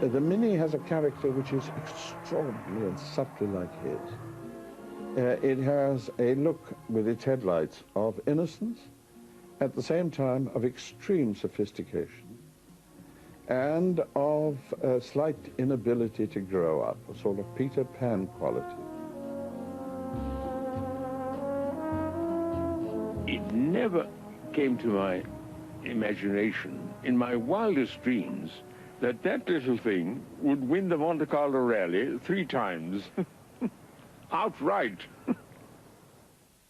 The Mini has a character which is extraordinary and subtly like his. It has a look with its headlights of innocence, at the same time of extreme sophistication, and of a slight inability to grow up, a sort of Peter Pan quality. It never came to my imagination, in my wildest dreams, that that little thing would win the Monte Carlo Rally 3 times. Outright.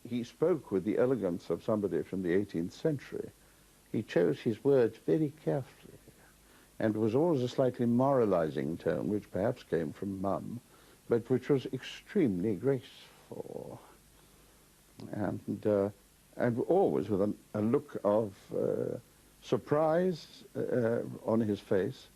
He spoke with the elegance of somebody from the 18th century. He chose his words very carefully, and it was always a slightly moralizing tone, which perhaps came from Mum, but which was extremely graceful, and always with a look of surprise on his face,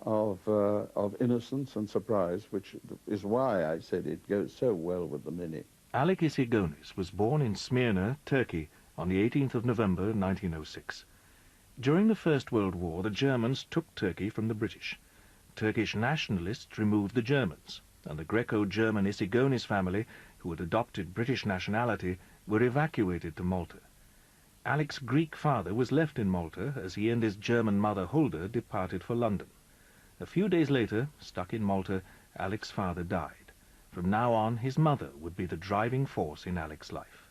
of innocence and surprise, which is why I said it goes so well with the Mini. Alec Isigonis was born in Smyrna, Turkey, on the 18th of November, 1906. During the First World War, the Germans took Turkey from the British. Turkish nationalists removed the Germans, and the Greco-German Isigonis family, who had adopted British nationality, were evacuated to Malta. Alec's Greek father was left in Malta as he and his German mother Hulda departed for London. A few days later, stuck in Malta, Alec's father died. From now on, his mother would be the driving force in Alec's life.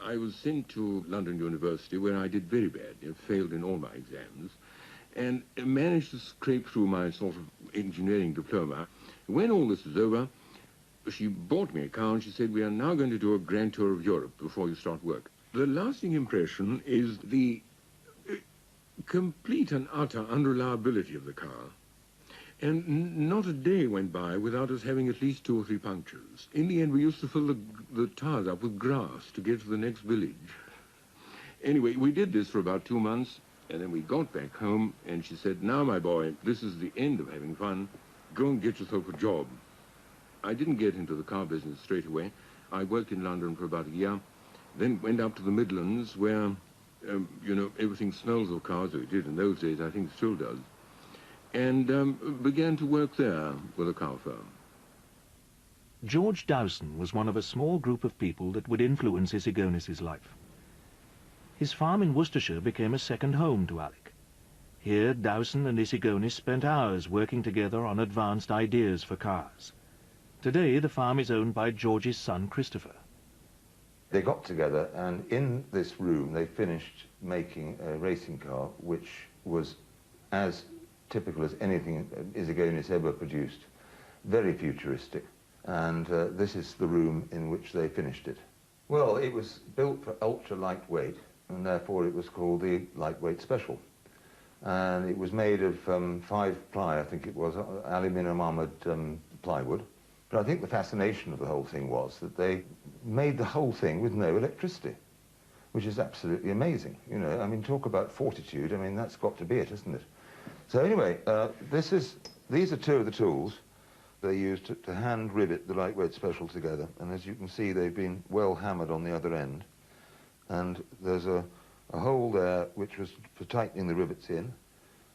I was sent to London University, where I did very bad, failed in all my exams, and managed to scrape through my sort of engineering diploma. When all this was over, she bought me a car and she said, "We are now going to do a grand tour of Europe before you start work." The lasting impression is the complete and utter unreliability of the car. And not a day went by without us having at least 2 or 3 punctures. In the end, we used to fill the tires up with grass to get to the next village. Anyway, we did this for about 2 months, and then we got back home, and she said, "Now, my boy, this is the end of having fun. Go and get yourself a job." I didn't get into the car business straight away. I worked in London for about a year, then went up to the Midlands, where, you know, everything smells of cars, or it did in those days, I think it still does, and began to work there with a car firm. George Dowson was one of a small group of people that would influence Isigonis' life. His farm in Worcestershire became a second home to Alec. Here, Dowson and Isigonis spent hours working together on advanced ideas for cars. Today, the farm is owned by George's son, Christopher. They got together, and in this room, they finished making a racing car, which was as typical as anything Isigonis ever produced. Very futuristic. And this is the room in which they finished it. Well, it was built for ultra lightweight, and therefore it was called the Lightweight Special. And it was made of 5-ply, I think it was, aluminium armored plywood. But I think the fascination of the whole thing was that they made the whole thing with no electricity, which is absolutely amazing. You know, I mean, talk about fortitude. I mean, that's got to be it, isn't it? So anyway, these are 2 of the tools they used to hand rivet the Lightweight Special together. And as you can see, they've been well hammered on the other end. And there's a hole there which was for tightening the rivets in.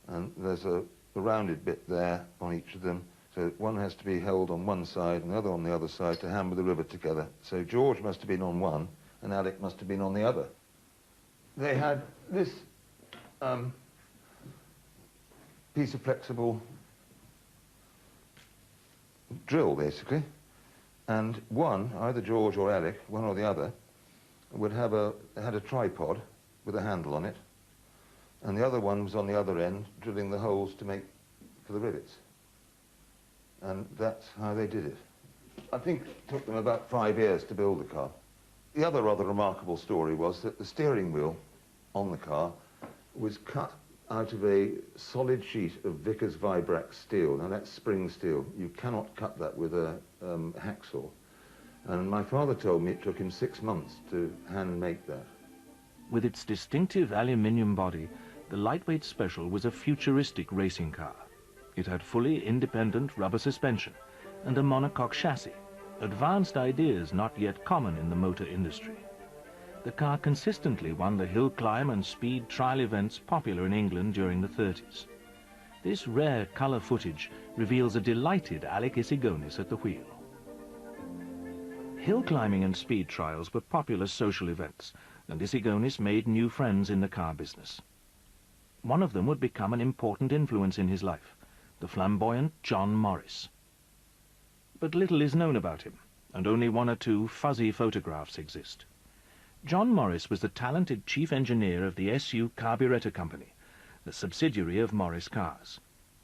And there's a rounded bit there on each of them. So one has to be held on one side and the other on the other side to hammer the rivet together. So George must have been on one and Alec must have been on the other. They had this piece of flexible drill, basically, and one, either George or Alec, one or the other, would have had a tripod with a handle on it, and the other one was on the other end, drilling the holes to make for the rivets. And that's how they did it. I think it took them about 5 years to build the car. The other rather remarkable story was that the steering wheel on the car was cut out of a solid sheet of Vickers Vibrax steel. Now that's spring steel. You cannot cut that with a hacksaw. And my father told me it took him 6 months to hand make that. With its distinctive aluminium body, the Lightweight Special was a futuristic racing car. It had fully independent rubber suspension and a monocoque chassis, advanced ideas not yet common in the motor industry. The car consistently won the hill climb and speed trial events popular in England during the 30s. This rare colour footage reveals a delighted Alec Isigonis at the wheel. Hill climbing and speed trials were popular social events, and Isigonis made new friends in the car business. One of them would become an important influence in his life, the flamboyant John Morris. But little is known about him, and only one or two fuzzy photographs exist. John Morris was the talented chief engineer of the SU Carburetor Company, a subsidiary of Morris Cars.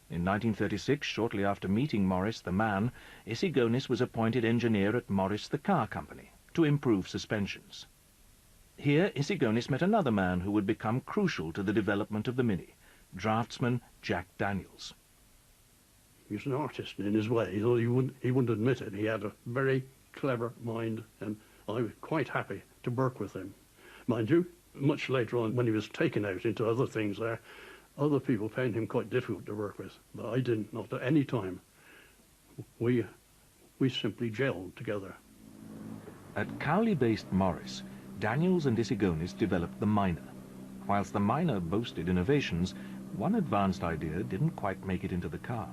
In 1936, shortly after meeting Morris the man, Isigonis was appointed engineer at Morris the Car Company to improve suspensions. Here Isigonis met another man who would become crucial to the development of the Mini, draftsman Jack Daniels. He was an artist in his way, though he wouldn't admit it. He had a very clever mind, and I was quite happy to work with him. Mind you, much later on, when he was taken out into other things there, other people found him quite difficult to work with, but I didn't, not at any time. We simply gelled together. At Cowley-based Morris, Daniels and Isigonis developed the Minor. Whilst the Minor boasted innovations, one advanced idea didn't quite make it into the car.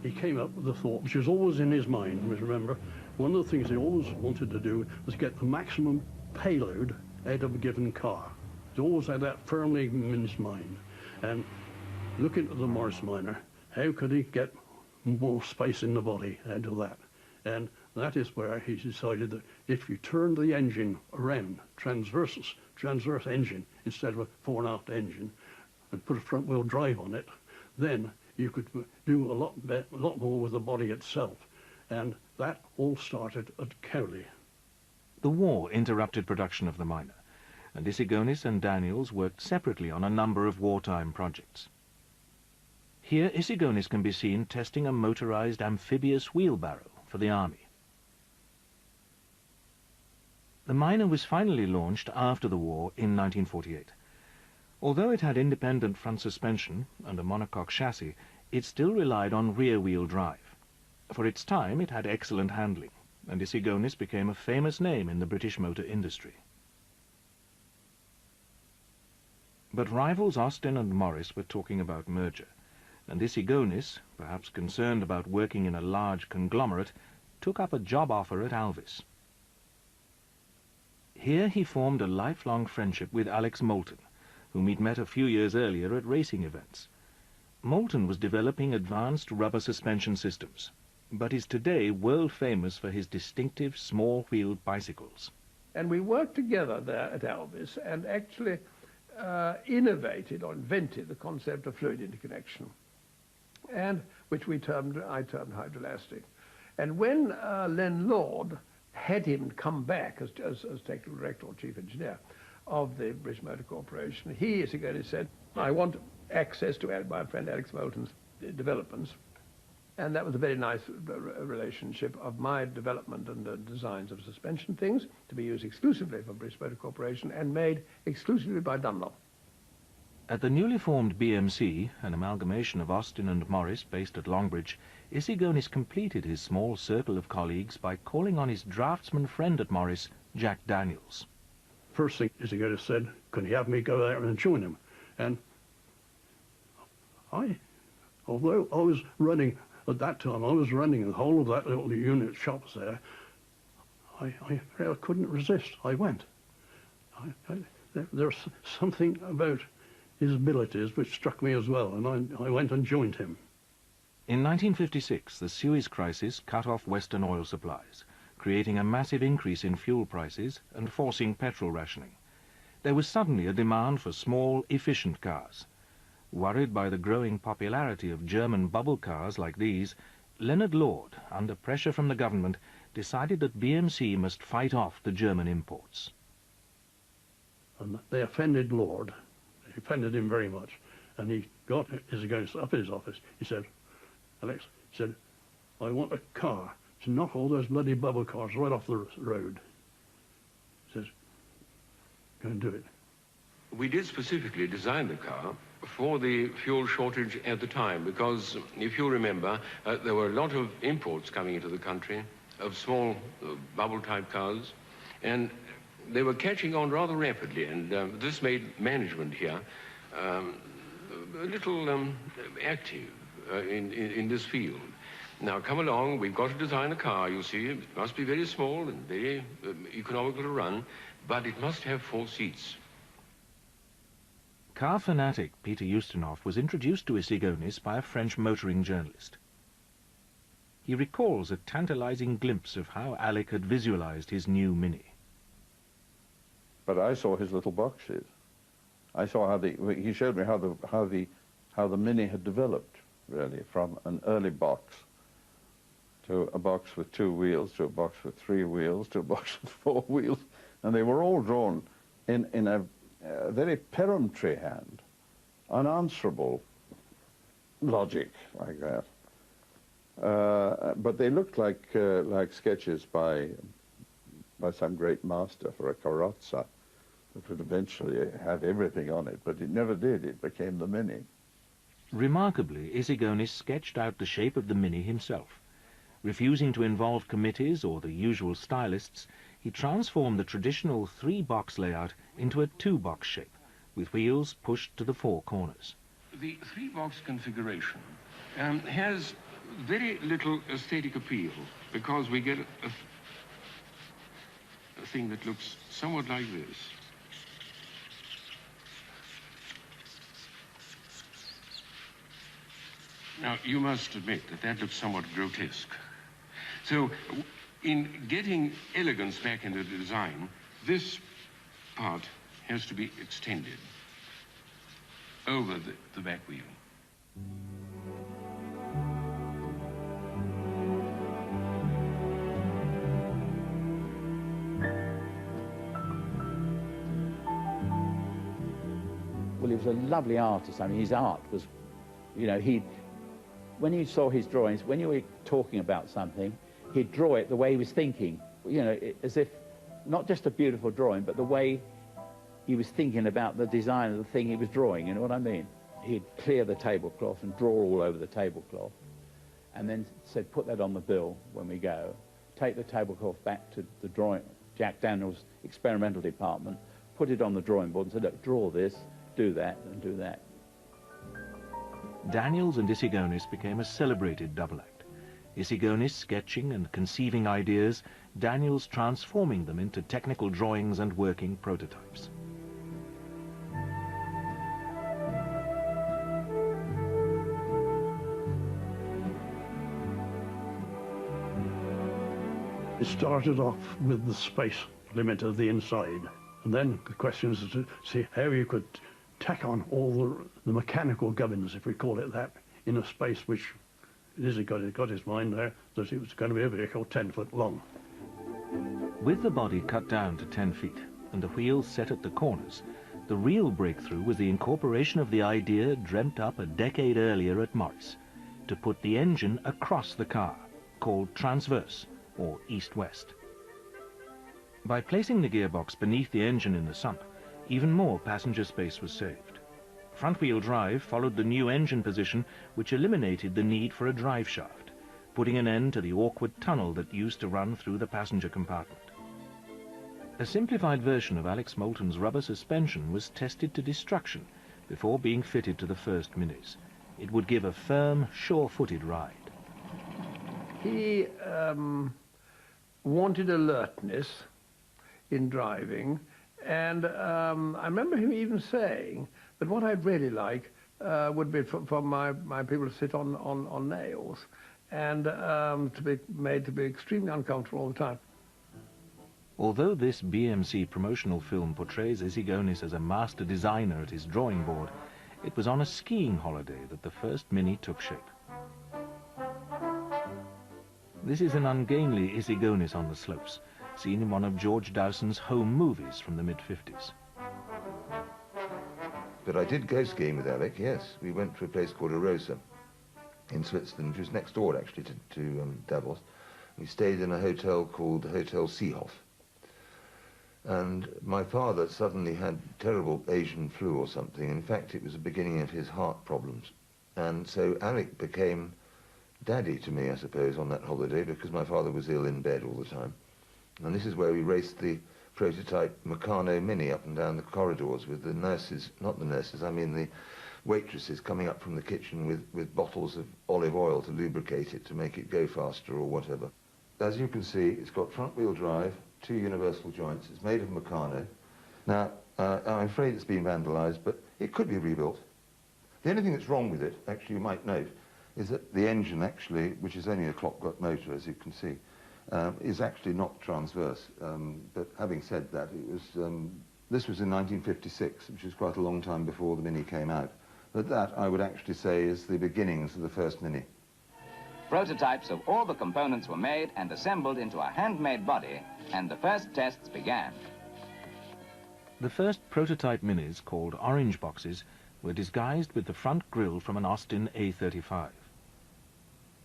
He came up with a thought, which was always in his mind. Remember, one of the things he always wanted to do was get the maximum payload out of a given car. He always had that firmly in his mind. And looking at the Morris Minor, how could he get more space in the body out of that? And that is where he decided that if you turned the engine around, transverse engine, instead of a fore and aft engine, and put a front-wheel drive on it, then you could do a lot more with the body itself. And that all started at Cowley. The war interrupted production of the Minor, and Isigonis and Daniels worked separately on a number of wartime projects. Here Isigonis can be seen testing a motorized amphibious wheelbarrow for the Army. The Minor was finally launched after the war in 1948. Although it had independent front suspension and a monocoque chassis, it still relied on rear-wheel drive. For its time, it had excellent handling, and Isigonis became a famous name in the British motor industry. But rivals Austin and Morris were talking about merger, and Isigonis, perhaps concerned about working in a large conglomerate, took up a job offer at Alvis. Here he formed a lifelong friendship with Alex Moulton, whom he'd met a few years earlier at racing events. Moulton was developing advanced rubber suspension systems, but is today world famous for his distinctive small-wheeled bicycles. And we worked together there at Alvis and actually innovated or invented the concept of fluid interconnection, and which I termed hydroelastic. And when Len Lord had him come back as technical director or chief engineer of the British Motor Corporation, he, as again said, I want access to my friend Alex Moulton's developments. And that was a very nice relationship of my development and designs of suspension things to be used exclusively for British Motor Corporation and made exclusively by Dunlop. At the newly formed BMC, an amalgamation of Austin and Morris based at Longbridge, Isigonis completed his small circle of colleagues by calling on his draftsman friend at Morris, Jack Daniels. First thing Isigonis said, can he have me go there and join him? And although I was running, at that time, I was running the whole of that little unit shops there, I couldn't resist. I went. There's something about his abilities which struck me as well, and I went and joined him. In 1956, the Suez crisis cut off Western oil supplies, creating a massive increase in fuel prices and forcing petrol rationing. There was suddenly a demand for small, efficient cars. Worried by the growing popularity of German bubble cars like these, Leonard Lord, under pressure from the government, decided that BMC must fight off the German imports. And they offended Lord. They offended him very much. And he got Isigonis up in his office. He said, Alex, he said, I want a car to knock all those bloody bubble cars right off the road. He says, go and do it. We did specifically design the car for the fuel shortage at the time, because if you remember, there were a lot of imports coming into the country of small bubble-type cars, and they were catching on rather rapidly, and this made management here a little active. in this field. Now, come along, we've got to design a car, you see. It must be very small and very economical to run, but it must have 4 seats. Car fanatic Peter Ustinov was introduced to Issigonis by a French motoring journalist. He recalls a tantalizing glimpse of how Alec had visualized his new Mini. But I saw his little boxes. I saw how he showed me how the Mini had developed, really, from an early box to a box with 2 wheels, to a box with 3 wheels, to a box with 4 wheels, and they were all drawn in a very peremptory hand, unanswerable logic like that. But they looked like sketches by some great master for a carrozza that would eventually have everything on it, but it never did. It became the Mini. Remarkably, Issigonis sketched out the shape of the Mini himself. Refusing to involve committees or the usual stylists, he transformed the traditional 3-box layout into a 2-box shape, with wheels pushed to the 4 corners. The 3-box configuration has very little aesthetic appeal, because we get a thing that looks somewhat like this. Now, you must admit that that looks somewhat grotesque. So, in getting elegance back into the design, this part has to be extended over the back wheel. Well, he was a lovely artist. I mean, his art was, you know, when you saw his drawings, when you were talking about something, he'd draw it the way he was thinking, you know, as if, not just a beautiful drawing, but the way he was thinking about the design of the thing he was drawing, you know what I mean? He'd clear the tablecloth and draw all over the tablecloth, and then said, put that on the bill when we go. Take the tablecloth back to the drawing, Jack Daniels' experimental department, put it on the drawing board and said, look, draw this, do that, and do that. Daniels and Issigonis became a celebrated double act. Issigonis sketching and conceiving ideas, Daniels transforming them into technical drawings and working prototypes. It started off with the space limit of the inside, and then the question is to see how you could tack on all the mechanical gubbins, if we call it that, in a space which got his mind there that it was going to be a vehicle 10 foot long. With the body cut down to 10 feet and the wheels set at the corners, the real breakthrough was the incorporation of the idea dreamt up a decade earlier at Morris, to put the engine across the car, called transverse, or east-west. By placing the gearbox beneath the engine in the sump, even more passenger space was saved. Front-wheel drive followed the new engine position, which eliminated the need for a drive shaft, putting an end to the awkward tunnel that used to run through the passenger compartment. A simplified version of Alex Moulton's rubber suspension was tested to destruction before being fitted to the first Minis. It would give a firm, sure-footed ride. He wanted alertness in driving, and I remember him even saying that what I'd really like would be for my people to sit on nails and to be made to be extremely uncomfortable all the time. Although this BMC promotional film portrays Issigonis as a master designer at his drawing board, it was on a skiing holiday that the first Mini took shape. This is an ungainly Issigonis on the slopes, seen in one of George Dowson's home movies from the mid-50s. But I did go skiing with Alec, yes. We went to a place called Arosa in Switzerland, which was next door, actually, to Davos. We stayed in a hotel called Hotel Seehof. And my father suddenly had terrible Asian flu or something. In fact, it was the beginning of his heart problems. And so Alec became daddy to me, I suppose, on that holiday, because my father was ill in bed all the time. And this is where we raced the prototype Meccano Mini up and down the corridors with the nurses, not the nurses, I mean the waitresses coming up from the kitchen with bottles of olive oil to lubricate it, to make it go faster or whatever. As you can see, it's got front-wheel drive, 2 universal joints. It's made of Meccano. Now, I'm afraid it's been vandalised, but it could be rebuilt. The only thing that's wrong with it, actually, you might note, is that the engine actually, which is only a clockwork motor, as you can see, is actually not transverse. But having said that, it was, this was in 1956, which is quite a long time before the Mini came out. But that, I would actually say, is the beginnings of the first Mini. Prototypes of all the components were made and assembled into a handmade body, and the first tests began. The first prototype Minis, called orange boxes, were disguised with the front grille from an Austin A35.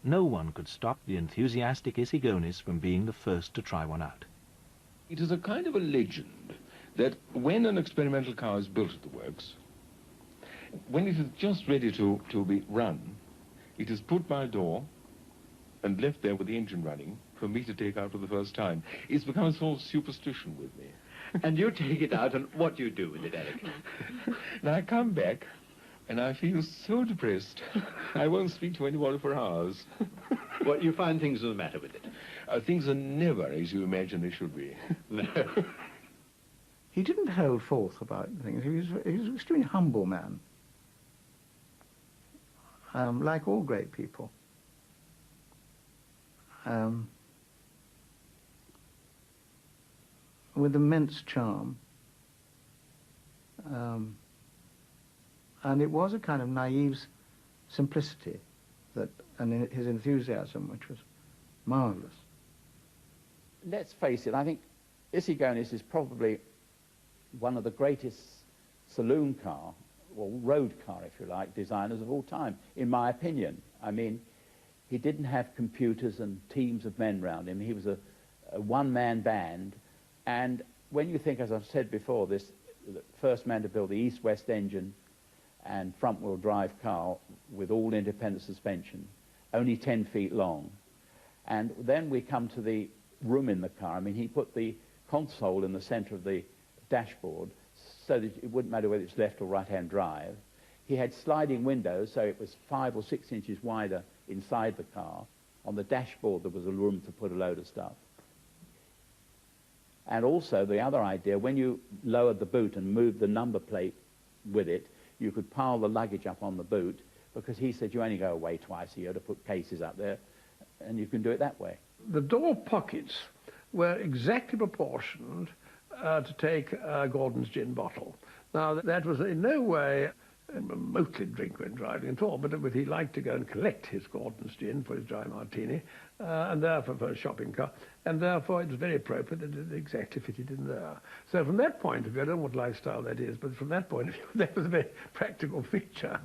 No one could stop the enthusiastic Isigonis from being the first to try one out. It is a kind of a legend that when an experimental car is built at the works, when it is just ready to be run, it is put by a door and left there with the engine running for me to take out for the first time. It's become a sort of superstition with me. And you take it out, and what do you do with it, Eric? Now I come back, and I feel so depressed. I won't speak to anybody for hours. What, you find things are the matter with it? Things are never as you imagine they should be. No. He didn't hold forth about things. He was an extremely humble man, like all great people. With immense charm. And it was a kind of naive simplicity that, and his enthusiasm, which was marvelous. Let's face it, I think Isigonis is probably one of the greatest saloon car, or road car, if you like, designers of all time, in my opinion. I mean, he didn't have computers and teams of men around him. He was a one-man band. And when you think, as I've said before, the first man to build the east-west engine and front-wheel drive car with all independent suspension, only 10 feet long. And then we come to the room in the car. I mean, he put the console in the center of the dashboard so that it wouldn't matter whether it's left or right-hand drive. He had sliding windows, so it was 5 or 6 inches wider inside the car. On the dashboard, there was a room to put a load of stuff. And also, the other idea, when you lowered the boot and moved the number plate with it, you could pile the luggage up on the boot, because he said you only go away twice a year to put cases up there, and you can do it that way. The door pockets were exactly proportioned to take Gordon's gin bottle. Now, that was in no way a remotely drink when driving at all, but he liked to go and collect his Gordon's gin for his dry martini, and therefore for a shopping car, and therefore it was very appropriate that it exactly fitted in there. So from that point of view, I don't know what lifestyle that is, but from that point of view, that was a very practical feature.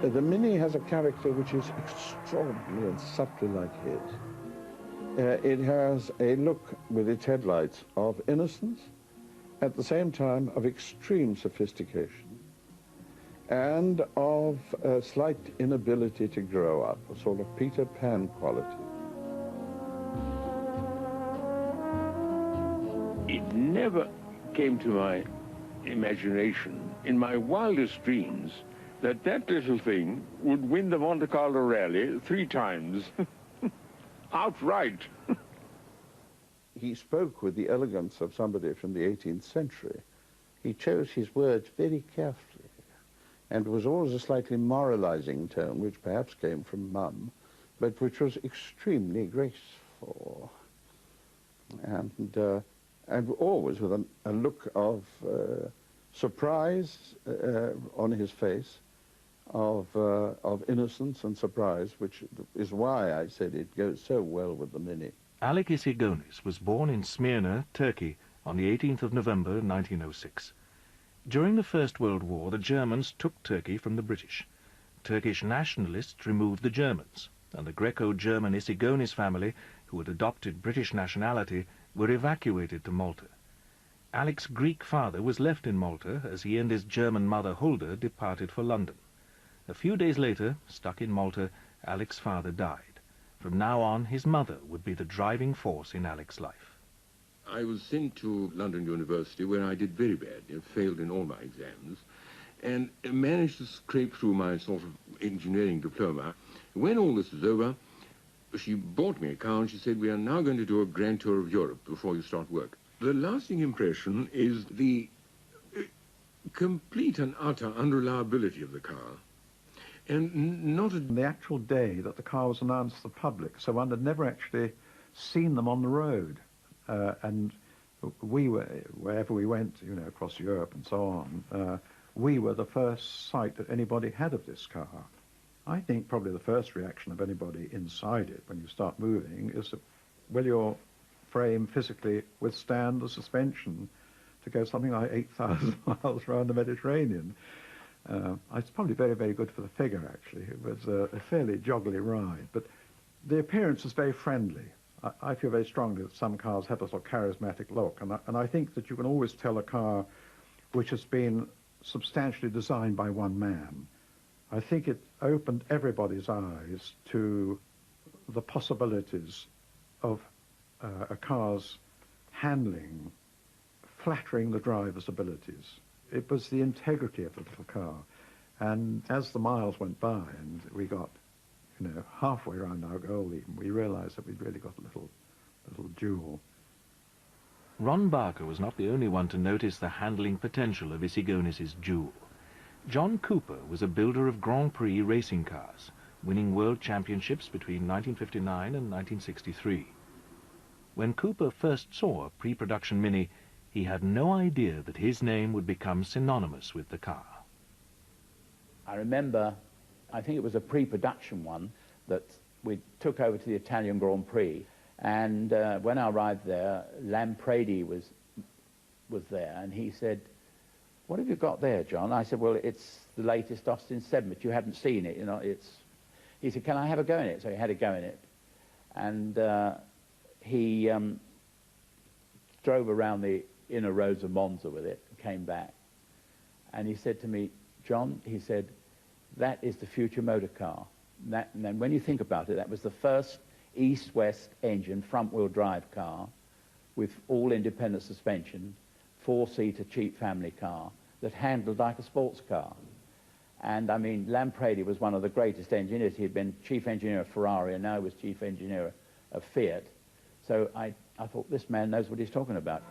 The Mini has a character which is extraordinary and subtly like his. It has a look with its headlights of innocence, at the same time of extreme sophistication, and of a slight inability to grow up, a sort of Peter Pan quality. It never came to my imagination, in my wildest dreams, that that little thing would win the Monte Carlo Rally 3 times. Outright. He spoke with the elegance of somebody from the 18th century. He chose his words very carefully, and it was always a slightly moralizing tone, which perhaps came from Mum, but which was extremely graceful, and always with a look of surprise on his face, of innocence and surprise, which is why I said it goes so well with the Mini. Alec Isigonis was born in Smyrna, Turkey, on the 18th of November 1906. During the First World War, the Germans took Turkey from the British. Turkish nationalists removed the Germans, and the Greco-German Isigonis family, who had adopted British nationality, were evacuated to Malta. Alec's Greek father was left in Malta as he and his German mother Hulda departed for London. A few days later, stuck in Malta, Alec's father died. From now on, his mother would be the driving force in Alec's life. I was sent to London University, where I did very bad, failed in all my exams, and managed to scrape through my sort of engineering diploma. When all this was over, she bought me a car and she said, "We are now going to do a grand tour of Europe before you start work." The lasting impression is the complete and utter unreliability of the car. And not the actual day that the car was announced to the public, so one had never actually seen them on the road. And we were, wherever we went, you know, across Europe and so on, we were the first sight that anybody had of this car. I think probably the first reaction of anybody inside it when you start moving is that, will your frame physically withstand the suspension to go something like 8,000 miles around the Mediterranean? It's probably very, very good for the figure, actually. It was a fairly joggly ride, but the appearance was very friendly. I feel very strongly that some cars have a sort of charismatic look, and I think that you can always tell a car which has been substantially designed by one man. I think it opened everybody's eyes to the possibilities of a car's handling, flattering the driver's abilities. It was the integrity of the little car. And as the miles went by and we got, you know, halfway around our goal even, we realized that we'd really got a little jewel. Ron Barker was not the only one to notice the handling potential of Isigonis's jewel. John Cooper was a builder of Grand Prix racing cars, winning world championships between 1959 and 1963. When Cooper first saw a pre-production Mini, he had no idea that his name would become synonymous with the car. I remember, I think it was a pre-production one, that we took over to the Italian Grand Prix, and when I arrived there, Lampredi was there, and he said, "What have you got there, John?" I said, "Well, it's the latest Austin 7, but you haven't seen it, you know, it's..." He said, "Can I have a go in it?" So he had a go in it, and he drove around the inner roads of Monza with it, and came back, and he said to me, "John," he said, "that is the future motor car." And then when you think about it, that was the first east-west engine front-wheel drive car with all independent suspension, four-seater cheap family car that handled like a sports car. And I mean, Lampredi was one of the greatest engineers. He had been chief engineer of Ferrari and now he was chief engineer of Fiat. So I thought, this man knows what he's talking about.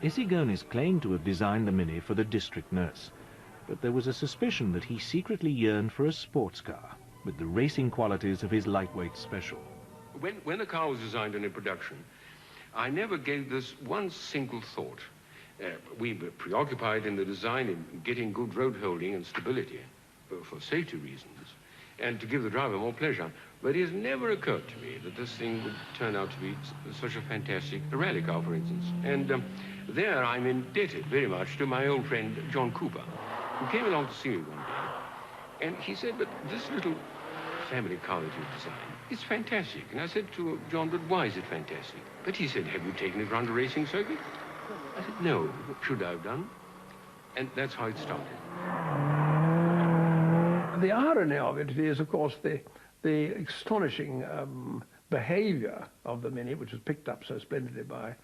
Isigonis claimed to have designed the Mini for the district nurse, but there was a suspicion that he secretly yearned for a sports car with the racing qualities of his lightweight special. When the car was designed and in production, I never gave this one single thought. We were preoccupied in the design in getting good road holding and stability for safety reasons and to give the driver more pleasure. But it has never occurred to me that this thing would turn out to be such a fantastic rally car, for instance. And there I'm indebted very much to my old friend John Cooper, who came along to see me one day. And he said, "But this little family car that you've designed, it's fantastic." And I said to John, "But why is it fantastic?" But he said, "Have you taken it round a racing circuit?" I said, "No, what should I have done?" And that's how it started. The irony of it is, of course, the astonishing behavior of the Mini, which was picked up so splendidly by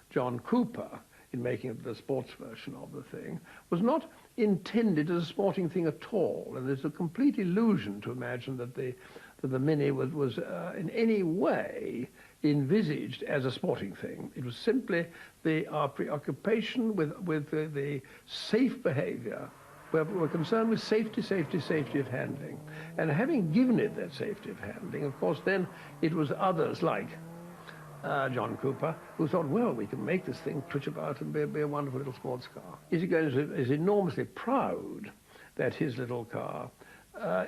John Cooper in making it the sports version of the thing, was not intended as a sporting thing at all. And there's a complete illusion to imagine that the Mini was in any way envisaged as a sporting thing. It was simply our preoccupation with the safe behavior. We're concerned with safety of handling. And having given it that safety of handling, of course, then it was others like John Cooper who thought, well, we can make this thing twitch about and be a wonderful little sports car. Isigonis is enormously proud that his little car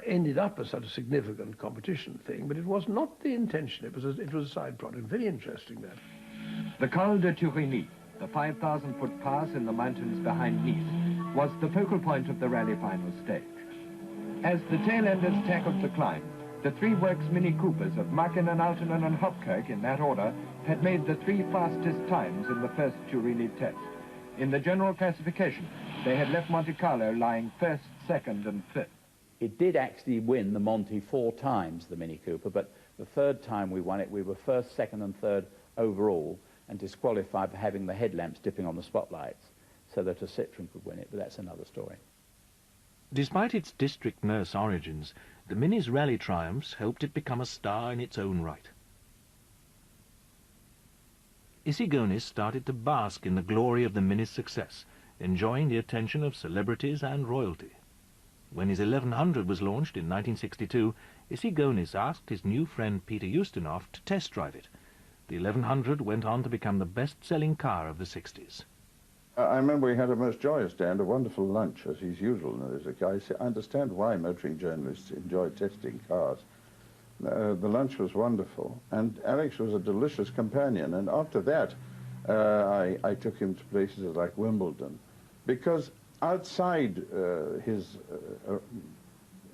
ended up as such a significant competition thing, but it was not the intention. It was a side project. Very interesting, that. The Col de Tourigny, the 5,000-foot pass in the mountains behind Nice, was the focal point of the rally final stage. As the tail-enders tackled the climb, the three works Mini Coopers of Marque, Altenen and Hopkirk, in that order, had made the three fastest times in the first Turini test. In the general classification, they had left Monte Carlo lying first, second and fifth. It did actually win the Monte 4 times, the Mini Cooper, but the third time we won it, we were first, second and third overall, and disqualified for having the headlamps dipping on the spotlights, so that a Citroën could win it, but that's another story. Despite its district nurse origins, the Mini's rally triumphs helped it become a star in its own right. Issigonis started to bask in the glory of the Mini's success, enjoying the attention of celebrities and royalty. When his 1100 was launched in 1962, Issigonis asked his new friend Peter Ustinov to test drive it. The 1100 went on to become the best-selling car of the 60s. I remember we had a most joyous day and a wonderful lunch, as is usual. There's a guy, I understand why motoring journalists enjoy testing cars. The lunch was wonderful, and Alex was a delicious companion. And after that, I took him to places like Wimbledon, because outside his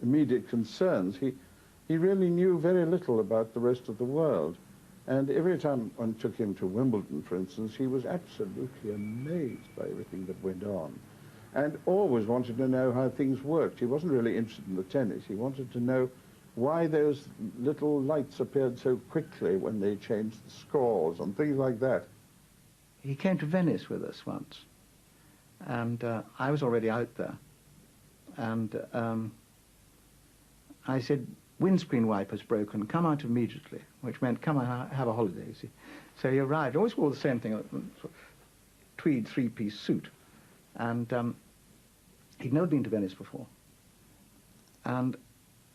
immediate concerns, he really knew very little about the rest of the world. And every time one took him to Wimbledon, for instance, he was absolutely amazed by everything that went on, and always wanted to know how things worked. He wasn't really interested in the tennis. He wanted to know why those little lights appeared so quickly when they changed the scores and things like that. He came to Venice with us once, and I was already out there, and I said, windscreen wiper's broken, come out immediately, which meant come and have a holiday, you see. So he arrived, always wore the same thing, a tweed three-piece suit, and he'd never been to Venice before. And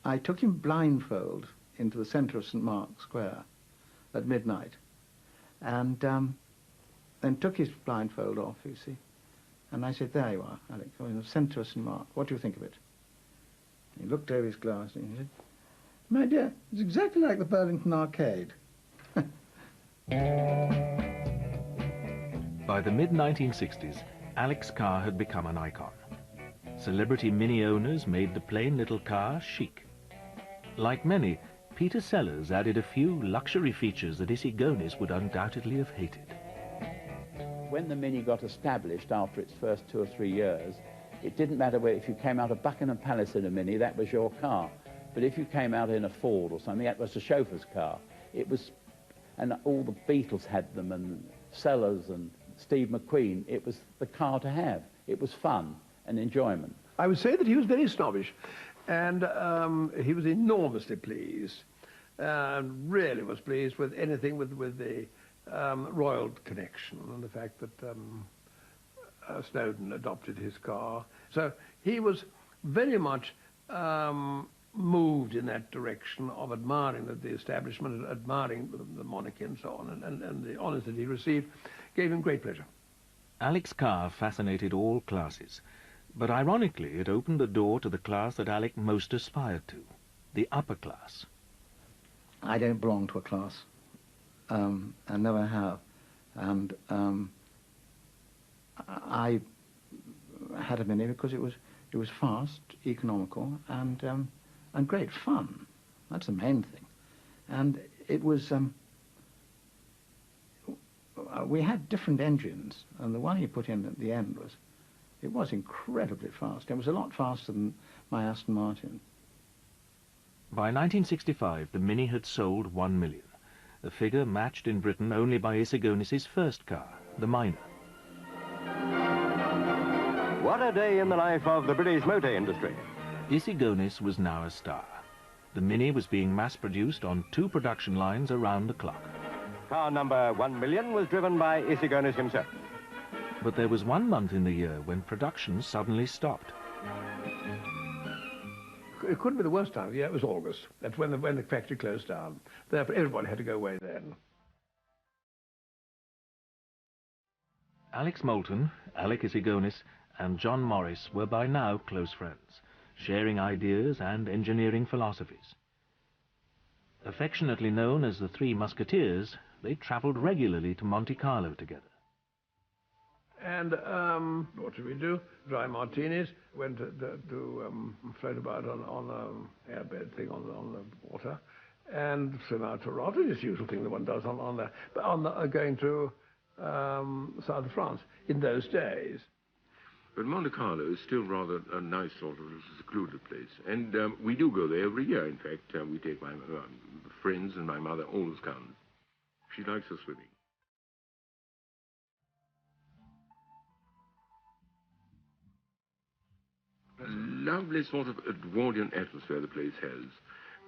I took him blindfold into the centre of St. Mark's Square at midnight, and then took his blindfold off, you see. And I said, there you are, Alex, in the centre of St. Mark, what do you think of it? And he looked over his glass and he said, my dear, it's exactly like the Burlington Arcade. By the mid-1960s, Alex Carr had become an icon. Celebrity Mini owners made the plain little car chic. Like many, Peter Sellers added a few luxury features that Issigonis would undoubtedly have hated. When the Mini got established after its first 2 or 3 years, it didn't matter whether if you came out of Buckingham Palace in a Mini, that was your car. But if you came out in a Ford or something, that was the chauffeur's car. It was, and all the Beatles had them, and Sellers and Steve McQueen. It was the car to have. It was fun and enjoyment. I would say that he was very snobbish, and he was enormously pleased, and really was pleased with anything with the royal connection and the fact that Snowden adopted his car. So he was very much moved in that direction of admiring the establishment, and admiring the monarchy and so on, and the honours that he received gave him great pleasure. Alex Carr fascinated all classes, but ironically it opened the door to the class that Alec most aspired to, the upper class. I don't belong to a class, and never have, and I had a Mini because it was fast, economical, and great fun. That's the main thing. And it was, we had different engines, and the one he put in at the end was incredibly fast. It was a lot faster than my Aston Martin. By 1965, the Mini had sold 1 million, a figure matched in Britain only by Issigonis' first car, the Minor. What a day in the life of the British motor industry. Issigonis was now a star. The Mini was being mass-produced on 2 production lines around the clock. Car number 1 million was driven by Issigonis himself. But there was 1 month in the year when production suddenly stopped. It couldn't be the worst time of the year. It was August. That's when the factory closed down. Therefore, everybody had to go away then. Alex Moulton, Alec Issigonis, and John Morris were by now close friends. sharing ideas and engineering philosophies. Affectionately known as the Three Musketeers, they travelled regularly to Monte Carlo together. And what did we do? Dry martinis. Went to float about on an airbed thing on the water, and swim out to Rotterdam. It's the usual thing that one does going to south of France in those days. But Monte Carlo is still rather a nice sort of secluded place, and we do go there every year. In fact, we take my friends, and my mother always comes. She likes her swimming. A lovely sort of Edwardian atmosphere the place has,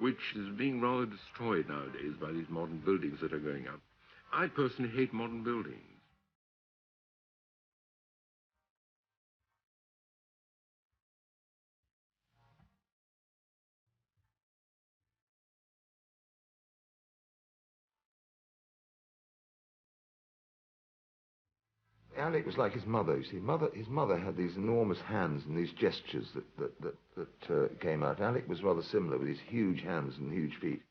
which is being rather destroyed nowadays by these modern buildings that are going up. I personally hate modern buildings. Alec was like his mother, you see. His mother had these enormous hands and these gestures that came out. Alec was rather similar with his huge hands and huge feet.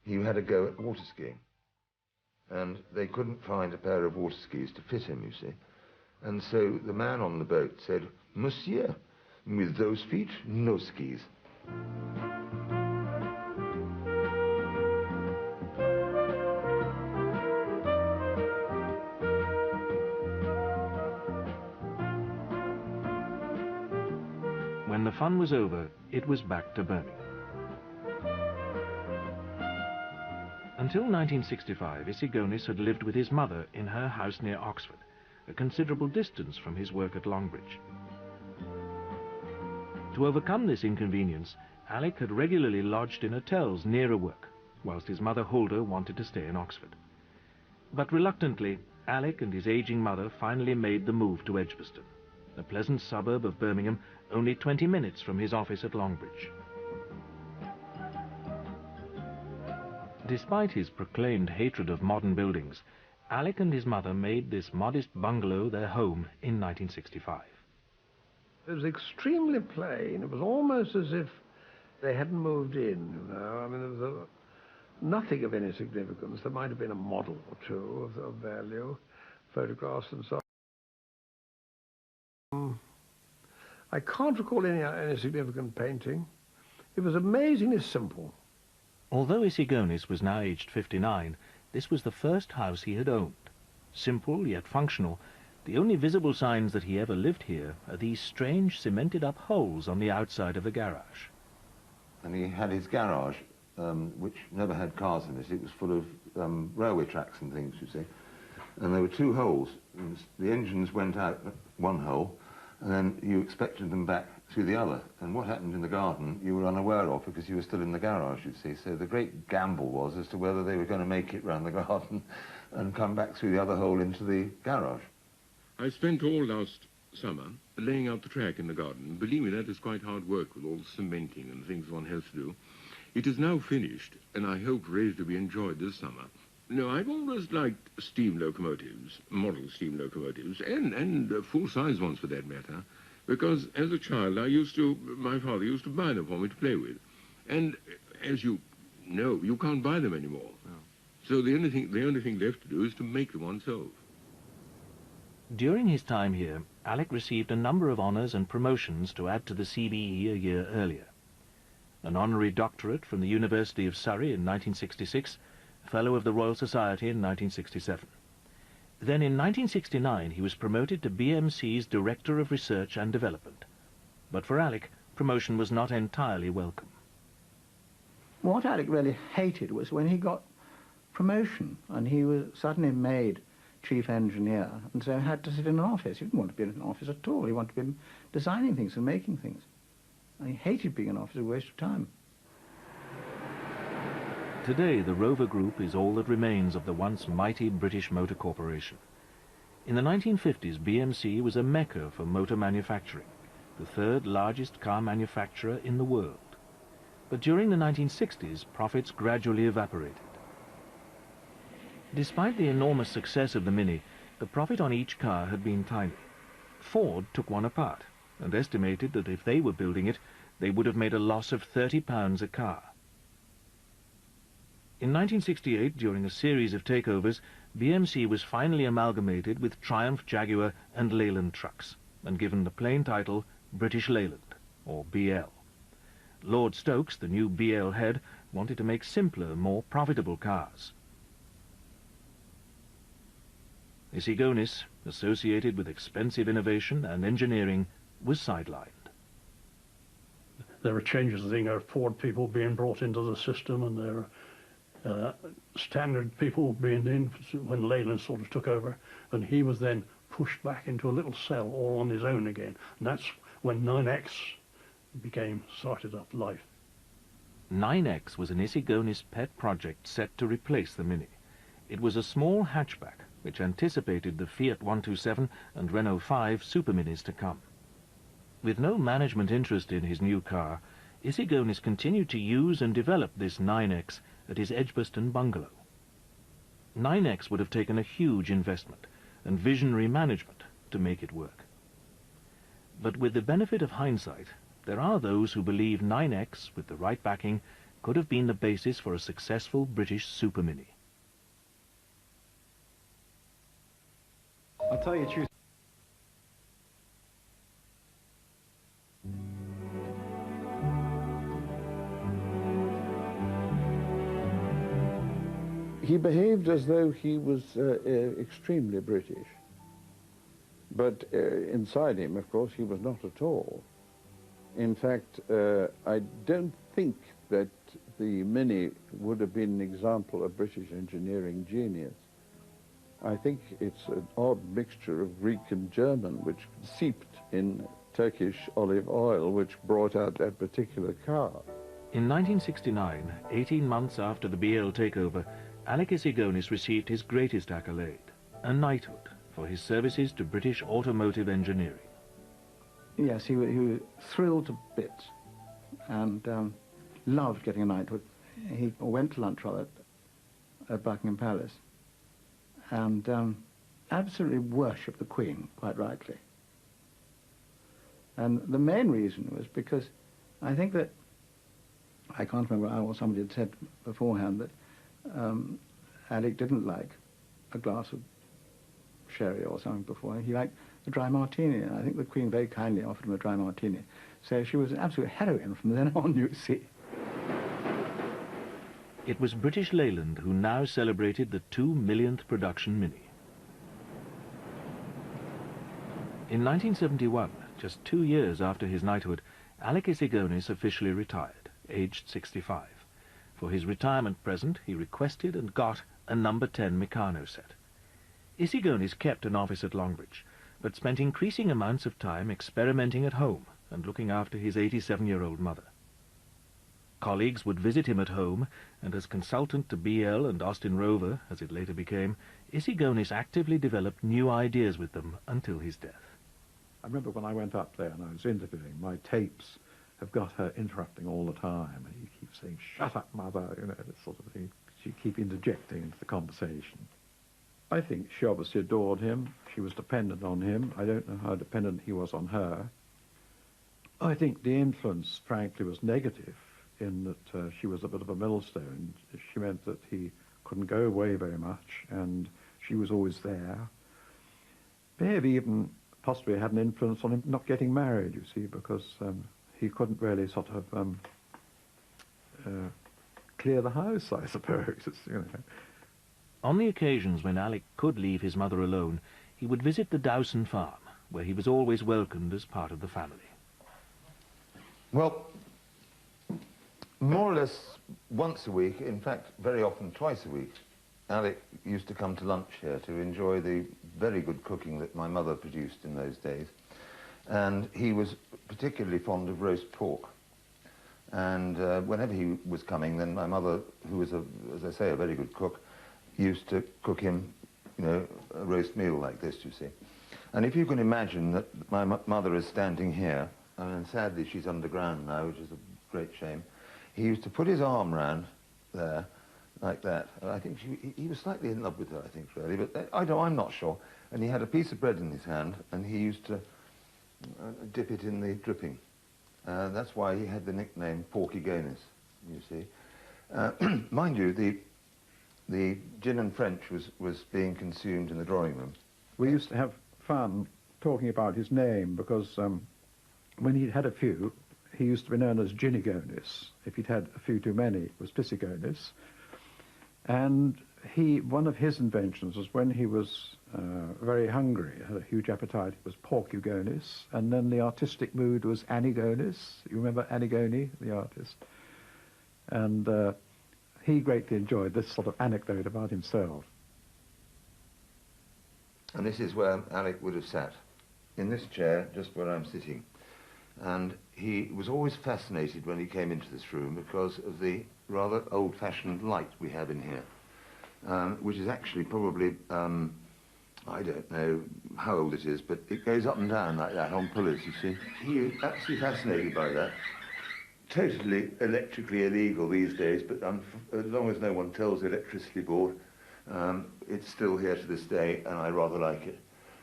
He had a go at water skiing, and they couldn't find a pair of water skis to fit him, you see. And so the man on the boat said, "Monsieur, with those feet, no skis." When the fun was over, it was back to Birmingham. Until 1965, Isigonis had lived with his mother in her house near Oxford, a considerable distance from his work at Longbridge. To overcome this inconvenience, Alec had regularly lodged in hotels nearer work, whilst his mother Huldah wanted to stay in Oxford. But reluctantly, Alec and his aging mother finally made the move to Edgbaston, a pleasant suburb of Birmingham, only 20 minutes from his office at Longbridge. Despite his proclaimed hatred of modern buildings, Alec and his mother made this modest bungalow their home in 1965. It was extremely plain. It was almost as if they hadn't moved in, you know. I mean, there was nothing of any significance. There might have been a model or two of value, photographs and so on. I can't recall any significant painting. It was amazingly simple. Although Isigonis was now aged 59, this was the first house he had owned. Simple yet functional, the only visible signs that he ever lived here are these strange cemented-up holes on the outside of the garage. And he had his garage, which never had cars in it. It was full of railway tracks and things, you see. And there were two holes. The engines went out one hole, and then you expected them back through the other. And what happened in the garden you were unaware of because you were still in the garage, you see. So the great gamble was as to whether they were going to make it round the garden and come back through the other hole into the garage. I spent all last summer laying out the track in the garden. Believe me, that is quite hard work with all the cementing and things one has to do. It is now finished, and I hope really to be enjoyed this summer. No, I've always liked steam locomotives, model steam locomotives, and full-size ones for that matter, because as a child my father used to buy them for me to play with. And as you know, you can't buy them anymore. No. So the only thing left to do is to make them oneself. During his time here, Alec received a number of honours and promotions to add to the CBE a year earlier. An honorary doctorate from the University of Surrey in 1966, Fellow of the Royal Society in 1967. Then in 1969 he was promoted to BMC's Director of Research and Development. But for Alec, promotion was not entirely welcome. What Alec really hated was when he got promotion and he was suddenly made chief engineer and so had to sit in an office. He didn't want to be in an office at all. He wanted to be designing things and making things. And he hated being in an office, it was a waste of time. Today, the Rover Group is all that remains of the once mighty British Motor Corporation. In the 1950s, BMC was a mecca for motor manufacturing, the third largest car manufacturer in the world. But during the 1960s, profits gradually evaporated. Despite the enormous success of the Mini, the profit on each car had been tiny. Ford took one apart, and estimated that if they were building it, they would have made a loss of £30 a car. In 1968, during a series of takeovers, BMC was finally amalgamated with Triumph, Jaguar and Leyland trucks, and given the plain title British Leyland, or BL. Lord Stokes, the new BL head, wanted to make simpler, more profitable cars. Isigonis, associated with expensive innovation and engineering, was sidelined. There were changes, I think, of Ford people being brought into the system, and there were standard people being in when Leyland sort of took over, and he was then pushed back into a little cell all on his own again. And that's when 9X started up life. 9X was an Isigonis pet project set to replace the Mini. It was a small hatchback which anticipated the Fiat 127 and Renault 5 Super Minis to come. With no management interest in his new car, Isigonis continued to use and develop this 9X at his Edgbaston bungalow. 9X would have taken a huge investment and visionary management to make it work. But with the benefit of hindsight, there are those who believe 9X, with the right backing, could have been the basis for a successful British Super Mini. I'll tell you the truth. He behaved as though he was extremely British. But inside him, of course, he was not at all. In fact, I don't think that the Mini would have been an example of British engineering genius. I think it's an odd mixture of Greek and German, which seeped in Turkish olive oil, which brought out that particular car. In 1969, 18 months after the BL takeover, Alec Isigonis received his greatest accolade, a knighthood for his services to British automotive engineering. Yes, he was thrilled to bits and loved getting a knighthood. He went to lunch rather at Buckingham Palace and absolutely worshipped the Queen, quite rightly. And the main reason was because I think that, I can't remember how somebody had said beforehand that Alec didn't like a glass of sherry or something before. He liked a dry martini, and I think the Queen very kindly offered him a dry martini. So she was an absolute heroine from then on, you see. It was British Leyland who now celebrated the 2 millionth production Mini. In 1971, just 2 years after his knighthood, Alec Isigonis officially retired, aged 65. For his retirement present, he requested and got a number 10 Meccano set. Isigonis kept an office at Longbridge, but spent increasing amounts of time experimenting at home and looking after his 87-year-old mother. Colleagues would visit him at home, and as consultant to BL and Austin Rover, as it later became, Isigonis actively developed new ideas with them until his death. I remember when I went up there and I was interviewing, my tapes have got her interrupting all the time, and he keeps saying, "Shut up, mother," you know, this sort of thing. She keep interjecting into the conversation. I think she obviously adored him. She was dependent on him. I don't know how dependent he was on her. I think the influence, frankly, was negative in that she was a bit of a millstone. She meant that he couldn't go away very much, and she was always there. Maybe even possibly had an influence on him not getting married, you see, because he couldn't really sort of clear the house, I suppose, you know. On the occasions when Alec could leave his mother alone, he would visit the Dowson farm, where he was always welcomed as part of the family. Well, more or less once a week, in fact, very often twice a week, Alec used to come to lunch here to enjoy the very good cooking that my mother produced in those days. And he was particularly fond of roast pork. And whenever he was coming, then my mother, who was, as I say, a very good cook, used to cook him, you know, a roast meal like this, you see. And if you can imagine that my mother is standing here, and sadly she's underground now, which is a great shame, he used to put his arm round there, like that. I think he was slightly in love with her, I think, really, but I'm not sure. And he had a piece of bread in his hand, and he used to dip it in the dripping. That's why he had the nickname Porkygonis, you see. Mind you, the gin and French was being consumed in the drawing room. We used to have fun talking about his name because when he'd had a few, he used to be known as Ginigonis. If he'd had a few too many, it was Pissigonis. And one of his inventions was when he was very hungry, had a huge appetite, it was Porcugonis, and then the artistic mood was Anigonis. You remember Anigone, the artist? And he greatly enjoyed this sort of anecdote about himself. And this is where Alec would have sat, in this chair, just where I'm sitting. And he was always fascinated when he came into this room because of the rather old-fashioned light we have in here, which is actually probably, I don't know how old it is, but it goes up and down like that on pulleys, you see. He was absolutely fascinated by that. Totally electrically illegal these days, but as long as no one tells the electricity board, it's still here to this day, and I rather like it.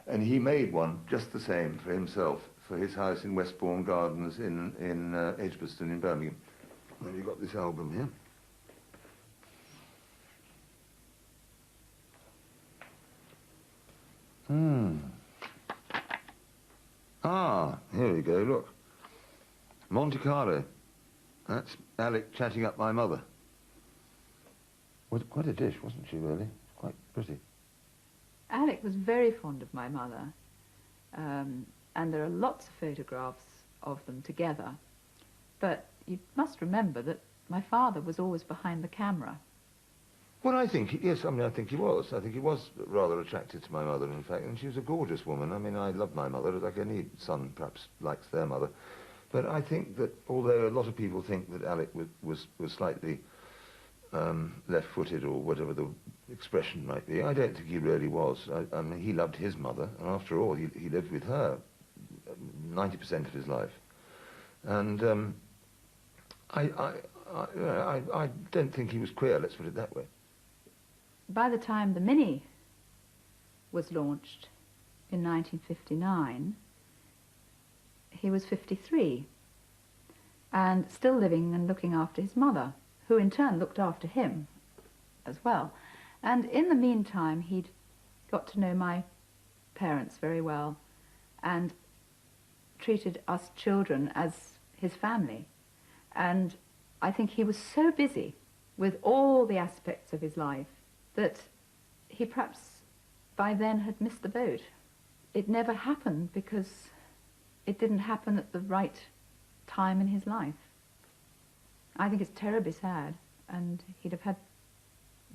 And he made one just the same for himself, for his house in Westbourne Gardens in Edgbaston in Birmingham. And you've got this album here. Ah, here we go, look. Monte Carlo. That's Alec chatting up my mother. Quite a dish, wasn't she, really? Quite pretty. Alec was very fond of my mother, and there are lots of photographs of them together. But you must remember that my father was always behind the camera. Well, I think, yes, I mean, I think he was. I think he was rather attracted to my mother, in fact, and she was a gorgeous woman. I mean, I love my mother, like any son perhaps likes their mother. But I think that, although a lot of people think that Alec was slightly left-footed, or whatever the expression might be, I don't think he really was. I mean, he loved his mother, and after all, he lived with her 90% of his life. And I don't think he was queer, let's put it that way. By the time the Mini was launched in 1959, he was 53 and still living and looking after his mother, who in turn looked after him as well. And in the meantime, he'd got to know my parents very well and treated us children as his family. And I think he was so busy with all the aspects of his life that he perhaps by then had missed the boat. It never happened because it didn't happen at the right time in his life. I think it's terribly sad, and he'd have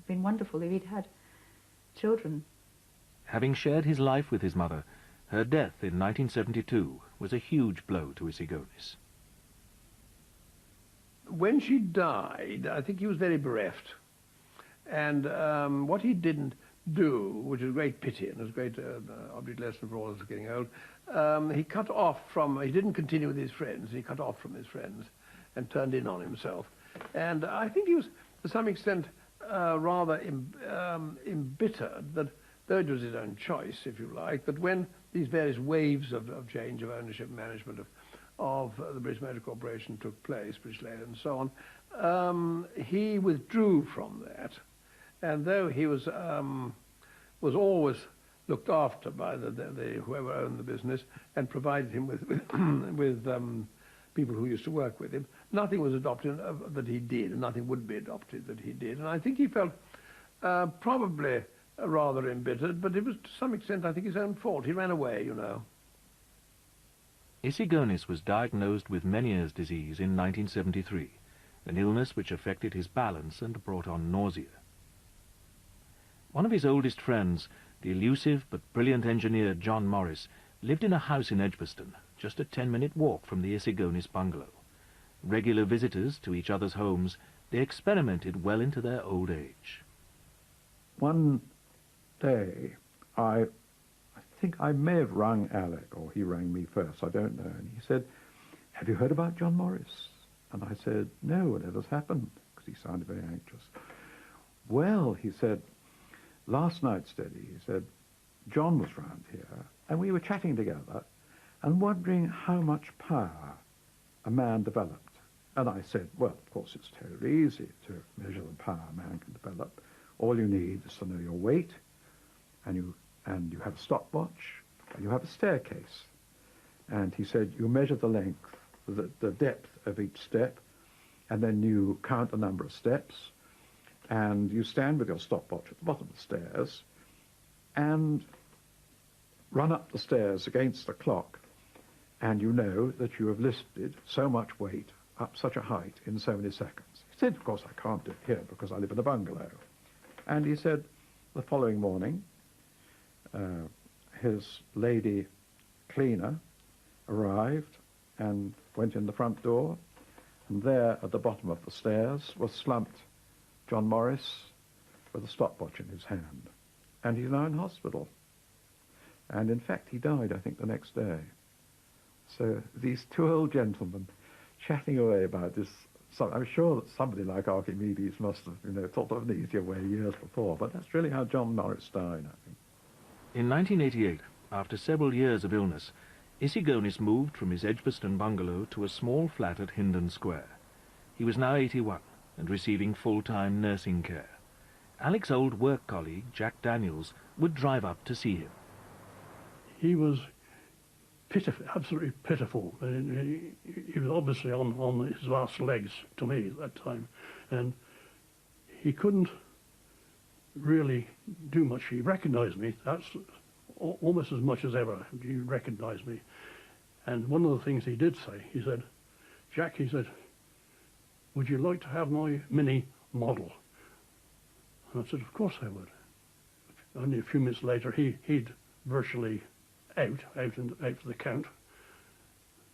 been wonderful if he'd had children. Having shared his life with his mother, her death in 1972 was a huge blow to Isigonis. When she died, I think he was very bereft. And what he didn't do, which is a great pity and is a great object lesson for all of us getting old, he cut off from, he didn't continue with his friends, he cut off from his friends and turned in on himself. And I think he was, to some extent, rather embittered that, though it was his own choice, if you like, that when these various waves of change of ownership and management of the British Motor Corporation took place, British Rail and so on, he withdrew from that. And though he was always looked after by whoever owned the business and provided him with people who used to work with him, nothing was adopted that he did, and nothing would be adopted that he did. And I think he felt probably rather embittered, but it was to some extent, I think, his own fault. He ran away, you know. Isigonis was diagnosed with Meniere's disease in 1973, an illness which affected his balance and brought on nausea. One of his oldest friends, the elusive but brilliant engineer John Morris, lived in a house in Edgbaston, just a 10-minute walk from the Isigonis bungalow. Regular visitors to each other's homes, they experimented well into their old age. One day, I think I may have rung Alec, or he rang me first, I don't know, and he said, "Have you heard about John Morris?" And I said, "No, whatever's happened?" Because he sounded very anxious. "Well," he said, "last night, Steady," he said, "John was round here, and we were chatting together, and wondering how much power a man developed. And I said, well, of course, it's terribly easy to measure the power a man can develop. All you need is to know your weight, and you have a stopwatch, and you have a staircase. And he said, you measure the length, the depth of each step, and then you count the number of steps, and you stand with your stopwatch at the bottom of the stairs, and run up the stairs against the clock, and you know that you have lifted so much weight up such a height in so many seconds. He said, of course, I can't do it here because I live in a bungalow. And he said, the following morning, his lady cleaner arrived and went in the front door, and there at the bottom of the stairs was slumped John Morris with a stopwatch in his hand. And he's now in hospital. And in fact, he died, I think, the next day. So these two old gentlemen chatting away about this, I'm sure that somebody like Archimedes must have, thought of an easier way years before, but that's really how John Morris died, I think. In 1988, after several years of illness, Isigonis moved from his Edgbaston bungalow to a small flat at Hindon Square. He was now 81 and receiving full-time nursing care. Alec's old work colleague, Jack Daniels, would drive up to see him. He was pitiful, absolutely pitiful. He was obviously on his last legs to me at that time, and he couldn't really do much. He recognized me. That's almost as much as ever. He recognized me. And one of the things he did say, he said, Jack, he said, would you like to have my mini model? And I said, of course I would. Only a few minutes later, he'd virtually out for the count.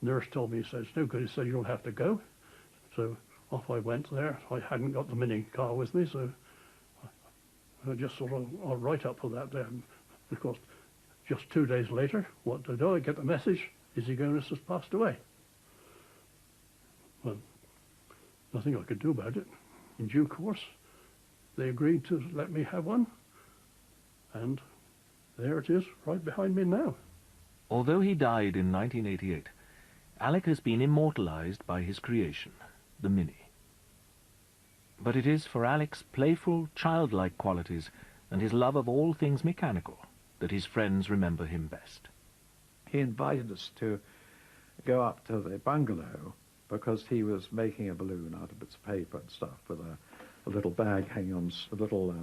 Nurse told me, he said, it's no good. He said, you don't have to go. So off I went there. I hadn't got the mini car with me, so I just sort of right up for that then. Of course, just 2 days later, what did I do? I get the message, Isigonis has passed away. Well, nothing I could do about it. In due course, they agreed to let me have one, and there it is, right behind me now. Although he died in 1988, Alec has been immortalized by his creation, the Mini. But it is for Alec's playful, childlike qualities and his love of all things mechanical that his friends remember him best. He invited us to go up to the bungalow because he was making a balloon out of bits of paper and stuff with a little bag hanging on, a little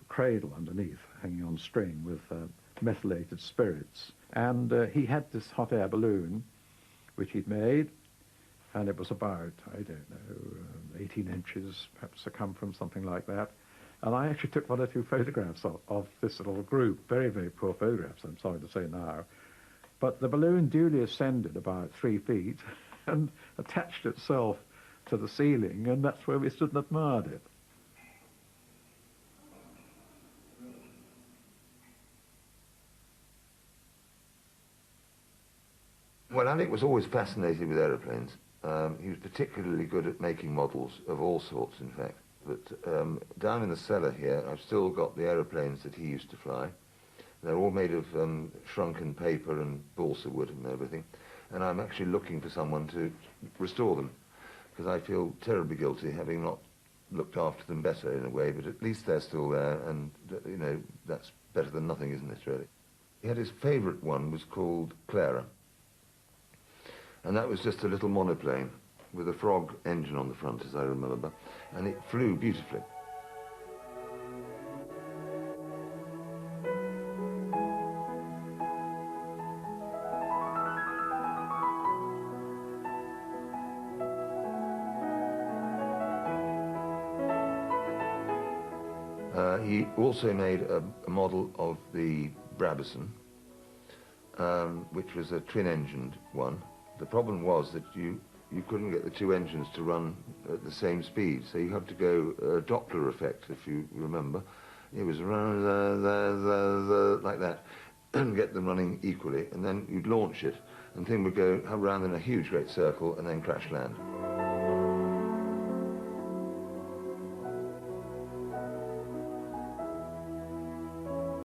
cradle underneath hanging on string with methylated spirits. And he had this hot air balloon which he'd made, and it was about, I don't know, 18 inches, perhaps circumference, something like that. And I actually took 1 or 2 photographs of this little group, very, very poor photographs, I'm sorry to say now. But the balloon duly ascended about 3 feet and attached itself to the ceiling, and that's where we stood and admired it. Well, Alec was always fascinated with aeroplanes. He was particularly good at making models of all sorts, in fact. But down in the cellar here, I've still got the aeroplanes that he used to fly. They're all made of shrunken paper and balsa wood and everything. And I'm actually looking for someone to restore them, because I feel terribly guilty having not looked after them better in a way, but at least they're still there, and, that's better than nothing, isn't it, really? He had his favourite one, was called Clara. And that was just a little monoplane with a frog engine on the front, as I remember, and it flew beautifully. He also made a model of the Brabazon, which was a twin-engined one. The problem was that you couldn't get the 2 engines to run at the same speed, so you had to go Doppler effect, if you remember. It was like that, and get them running equally, and then you'd launch it, and the thing would go around in a huge, great circle, and then crash land.